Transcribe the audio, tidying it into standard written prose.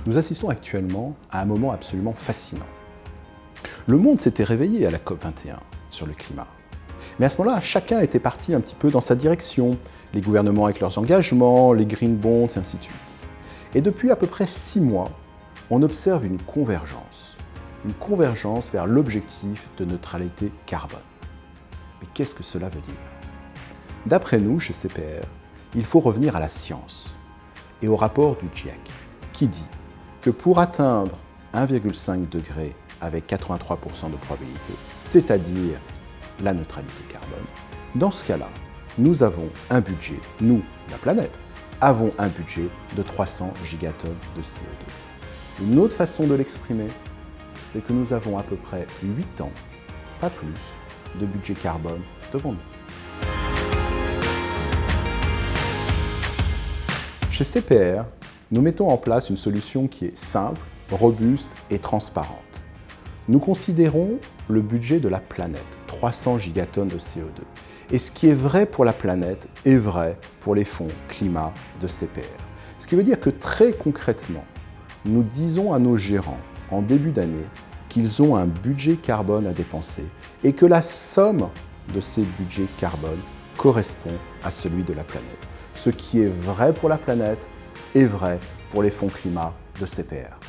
Nous assistons actuellement à un moment absolument fascinant. Le monde s'était réveillé à la COP21 sur le climat. Mais à ce moment-là, chacun était parti un petit peu dans sa direction. Les gouvernements avec leurs engagements, les green bonds, et ainsi de suite. Et depuis à peu près 6 mois, on observe une convergence vers l'objectif de neutralité carbone. Mais qu'est-ce que cela veut dire? D'après nous, chez CPR, il faut revenir à la science et au rapport du GIEC, qui dit que pour atteindre 1,5 degré avec 83% de probabilité, c'est-à-dire la neutralité carbone, dans ce cas-là, nous avons un budget, nous, la planète, avons un budget de 300 gigatonnes de CO2. Une autre façon de l'exprimer, c'est que nous avons à peu près 8 ans, pas plus, de budget carbone devant nous. Chez CPR, nous mettons en place une solution qui est simple, robuste et transparente. Nous considérons le budget de la planète, 300 gigatonnes de CO2. Et ce qui est vrai pour la planète est vrai pour les fonds climat de CPR. Ce qui veut dire que très concrètement, nous disons à nos gérants en début d'année qu'ils ont un budget carbone à dépenser et que la somme de ces budgets carbone correspond à celui de la planète. Ce qui est vrai pour la planète est vrai pour les fonds climat de CPR.